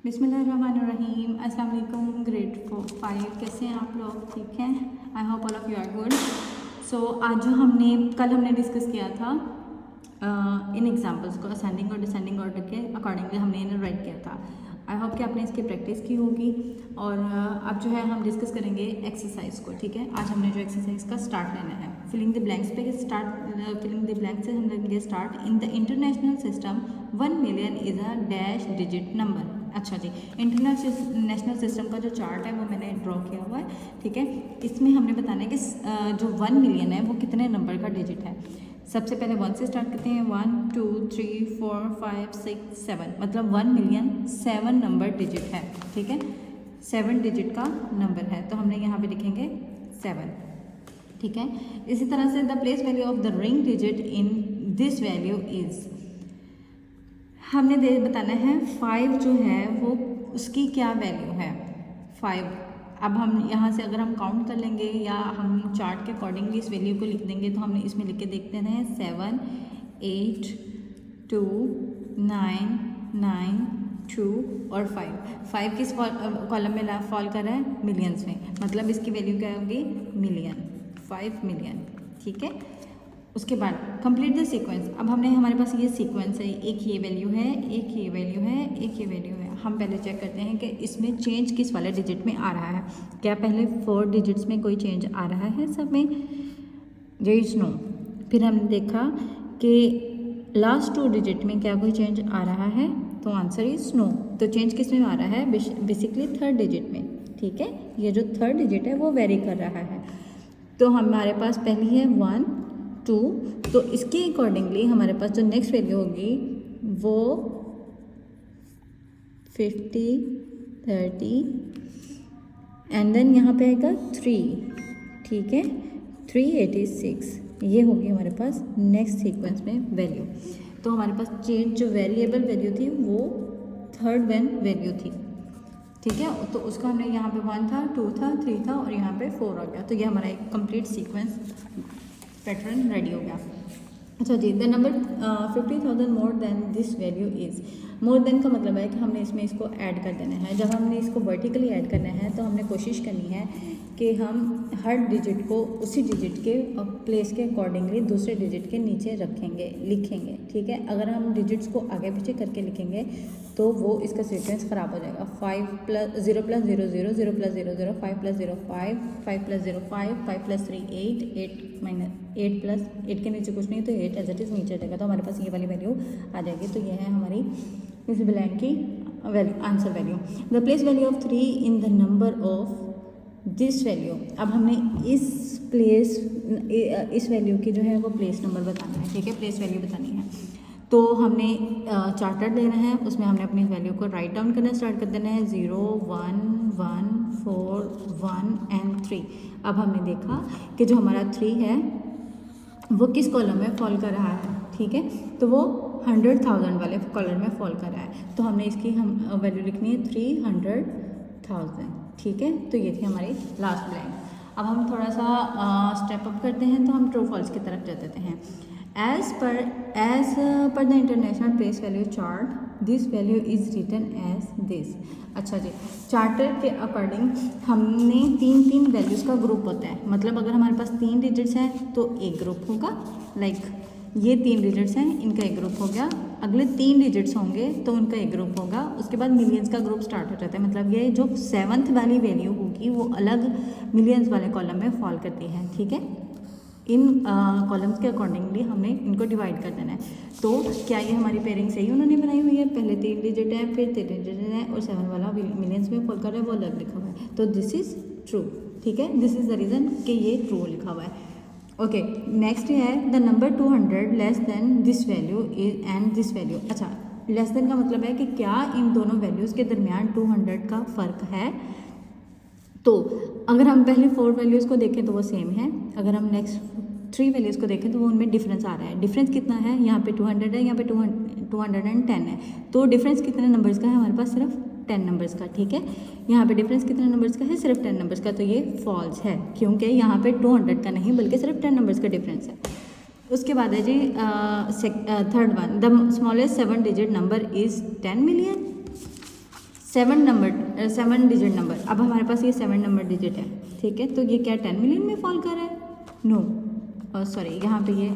बिस्मिल्लाहिर्रहमानिर्रहीम। अस्सलाम वालेकुम। ग्रेड 5 कैसे हैं आप लोग? ठीक हैं? I hope all of you are good. So आज जो कल हमने डिस्कस किया था इन एग्जांपल्स को असेंडिंग और डिसेंडिंग ऑर्डर के अकॉर्डिंगली हमने इन्हें राइट किया था। आई होप कि आपने इसकी प्रैक्टिस की होगी। और अब जो है हम डिस्कस करेंगे एक्सरसाइज को। ठीक है, आज हमने जो एक्सरसाइज का स्टार्ट लेना है फिलिंग द ब्लैंक्स पे फिलिंग द ब्लैंक्स से हम लेंगे start. In the international system 1 million is a dash digit number. अच्छा जी, इंटरनेशनल सिस्टम का जो चार्ट है वो मैंने ड्रॉ किया हुआ है। ठीक है, इसमें हमने बताना है कि जो 1 मिलियन है वो कितने नंबर का डिजिट है। सबसे पहले 1 से स्टार्ट करते हैं। 1 2 3 4 5 6 7, मतलब 1 मिलियन 7 नंबर डिजिट है। ठीक है, 7 डिजिट का नंबर है, तो हमने यहाँ पे लिखेंगे 7। ठीक है, इसी तरह से the place value of the ring digit in this value is, हमने बताना है 5 जो है वो उसकी क्या वैल्यू है 5। अब हम यहाँ से अगर हम काउंट कर लेंगे या हम चार्ट के अकॉर्डिंगली इस वैल्यू को लिख देंगे, तो हमने इसमें लिख के देखते हैं 7 8 2 9 9 2 और 5 किस कॉलम में फॉल कर रहा है? मिलियंस में, मतलब इसकी वैल्यू क्या होगी? Million, 5 million. ठीक है, उसके बाद कंप्लीट द सीक्वेंस। अब हमने हमारे पास ये सीक्वेंस है, एक ये वैल्यू है, एक ये वैल्यू है, एक ये वैल्यू है। हम पहले चेक करते हैं कि इसमें चेंज किस वाले डिजिट में आ रहा है। क्या पहले 4 डिजिट्स में कोई चेंज आ रहा है सब में? जो इज नो। फिर हमने देखा कि लास्ट 2 डिजिट में क्या कोई चेंज आ रहा है, तो आंसर इज नो। तो चेंज किस में आ रहा है? बेसिकली 3rd डिजिट में। ठीक है, ये जो 3rd डिजिट है वो वेरी कर रहा है। तो हमारे पास पहली है 1 2, तो इसके अकॉर्डिंगली हमारे पास जो नेक्स्ट वैल्यू होगी वो 50 30 एंड देन यहाँ पे आएगा 3। ठीक है, 386, ये होगी हमारे पास नेक्स्ट सीक्वेंस में वैल्यू। तो हमारे पास चेंज जो वेरिएबल वैल्यू थी वो 3rd वैल्यू थी। ठीक है, तो उसका हमने यहाँ पे 1 था, 2 था, 3 था और यहाँ पे 4 आ गया। तो ये हमारा एक कंप्लीट सीक्वेंस पैटर्न रेडी हो गया। अच्छा जी, the number 50,000 more than this value is. More than का मतलब है कि हमने इसमें इसको ऐड कर देना है। जब हमने इसको वर्टिकली ऐड करना है तो हमने कोशिश करनी है कि हम हर डिजिट को उसी डिजिट के प्लेस के अकॉर्डिंगली दूसरे डिजिट के नीचे रखेंगे, लिखेंगे। ठीक है, अगर हम डिजिट्स को आगे पीछे करके लिखेंगे तो वो इसका सीक्वेंस ख़राब हो जाएगा। 5 + 0 + 0 0 0 + 0 0 5 + 0 5 5 + 0 5 5 + 3 8 8 + 8 के नीचे कुछ नहीं, तो 8 एज इट इज़ नीचे जाएगा। तो हमारे पास ये वाली वैल्यू आ जाएगी। तो ये है हमारी इस ब्लैंक की value, answer value. The place value of 3 in the number of this value. अब हमने इस वैल्यू की जो है वो प्लेस नंबर बताना है। ठीक है, प्लेस वैल्यू बतानी है। तो हमने चार्टर लेना है, उसमें हमने अपनी वैल्यू को राइट डाउन करना स्टार्ट कर देना है। 0 1 1 4 1 एंड 3। अब हमने देखा कि जो हमारा 3 है वो किस कॉलम में फॉल कर रहा है। ठीक है, तो वो 100,000 वाले कॉलम में फॉल कर रहा है। तो हमने इसकी हम वैल्यू लिखनी है 300,000। ठीक है, तो ये थी हमारी लास्ट ब्लैंक। अब हम थोड़ा सा स्टेप अप करते हैं, तो हम ट्रू फॉल्स की तरफ चल देते हैं। As per the international place value chart this value is written as this. अच्छा जी, चार्टर के अकॉर्डिंग हमने 3 वैल्यूज़ का ग्रुप होता है। मतलब अगर हमारे पास 3 डिजिट्स हैं तो एक ग्रुप होगा, लाइक ये 3 डिजिट्स हैं, इनका एक ग्रुप हो गया। अगले 3 डिजिट्स होंगे तो उनका एक ग्रुप होगा। उसके बाद मिलियंस का ग्रुप स्टार्ट हो जाता है। मतलब ये जो 7th वाली वैल्यू होगी वो अलग मिलियंस वाले कॉलम में फॉल करती है। ठीक है, इन कॉलम्स के अकॉर्डिंगली हमने इनको डिवाइड कर देना है। तो क्या ये हमारी पेयरिंग सही उन्होंने बनाई हुई है? पहले 3 डिजिट है, फिर 3 डिजिट है और 7 वाला मिलियंस में फॉल कर रहा है, वो अलग लिखा हुआ है। तो दिस इज़ ट्रू। ठीक है, दिस इज़ द रीज़न कि ये ट्रू लिखा हुआ है। ओके, नेक्स्ट है the number 200 less than this value and this value. अच्छा, लेस देन का मतलब है कि क्या इन दोनों वैल्यूज़ के दरमियान 200 का फ़र्क है। तो अगर हम पहले 4 वैल्यूज़ को देखें तो वो सेम है। अगर हम नेक्स्ट 3 वैल्यूज़ को देखें तो वो उनमें डिफरेंस आ रहा है। डिफरेंस कितना है? यहाँ पे 200 है, यहाँ पे 210 है। तो डिफरेंस कितने नंबर्स का है? हमारे पास सिर्फ 10 नंबर्स का। ठीक है, यहाँ पे डिफरेंस कितने नंबर्स का है? सिर्फ 10 नंबर्स का। तो ये फॉल्स है क्योंकि यहाँ पे 200 का नहीं बल्कि सिर्फ 10 नंबर्स का डिफरेंस है। उसके बाद है जी 3rd one, the smallest 7 digit number is 10 million. 7 digit number. अब हमारे पास ये 7 नंबर डिजिट है, ठीक है, तो ये क्या 10 मिलियन में फॉल कर रहा है? नो सॉरी, यहाँ पे ये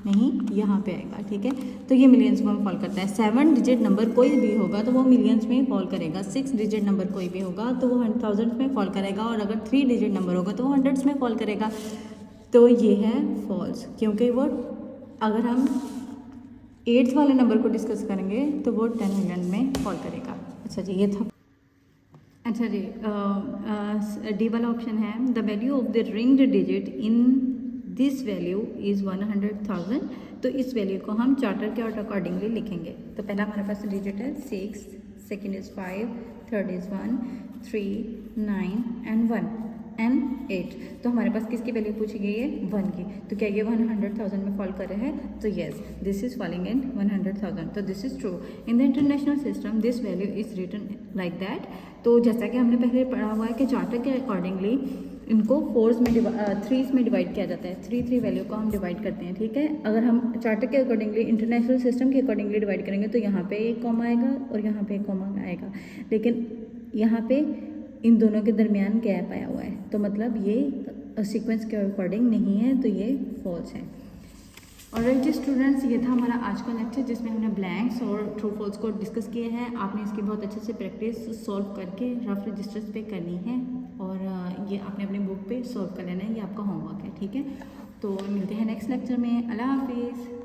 नहीं, यहाँ पे आएगा, ठीक है, तो ये मिलियंस में फॉल करता है। 7 डिजिट नंबर कोई भी होगा तो वो मिलियंस में फॉल करेगा। 6 डिजिट नंबर कोई भी होगा तो वो 1000 में फॉल करेगा, और अगर 3 डिजिट नंबर होगा तो वो 100s में फॉल करेगा। तो ये है फॉल्स, क्योंकि वो अगर हम 8th वाले नंबर को डिस्कस करेंगे तो वो 10 मिलियन में फॉल करेगा। अच्छा जी, ये था। अच्छा जी, डी वाला ऑप्शन है, the value of the ringed digit in this value is 100,000। तो इस वैल्यू को हम चार्टर के अकॉर्डिंगली लिखेंगे। तो पहला हमारे पास डिजिट है 6, second is 5, third is 1, 3, 9 and 1 and 8। तो हमारे पास किसकी वैल्यू पूछी गई है? 1 की। तो क्या ये 100,000 में फॉल कर रहा है? तो yes, this is falling in 100,000। तो this is true. In the international system this value is written like that. तो जैसा कि हमने पहले पढ़ा हुआ है कि चार्टर के अकॉर्डिंगली इनको 4s में 3s में डिवाइड किया जाता है। 3 वैल्यू को हम डिवाइड करते हैं, ठीक है। अगर हम चार्टर के अकॉर्डिंगली इंटरनेशनल सिस्टम के अकॉर्डिंगली डिवाइड करेंगे तो यहाँ पे एक कॉमा आएगा और यहाँ पे एक कॉमा आएगा, लेकिन यहाँ पे इन दोनों के दरमियान गैप आया हुआ है, तो मतलब ये सीक्वेंस के अकॉर्डिंग नहीं है, तो ये फॉल्स है। ऑलराइट स्टूडेंट्स, ये था हमारा आज का लेक्चर जिसमें हमने ब्लैंक्स और ट्रू फॉल्स को डिस्कस किए हैं। आपने इसकी बहुत अच्छे से प्रैक्टिस सॉल्व करके रफ रजिस्टर्स पे करनी है, और ये आपने अपनी बुक पे सॉल्व कर लेना है। ये आपका होमवर्क है, ठीक है। तो मिलते हैं नेक्स्ट लेक्चर में। अल्लाह हाफिज़।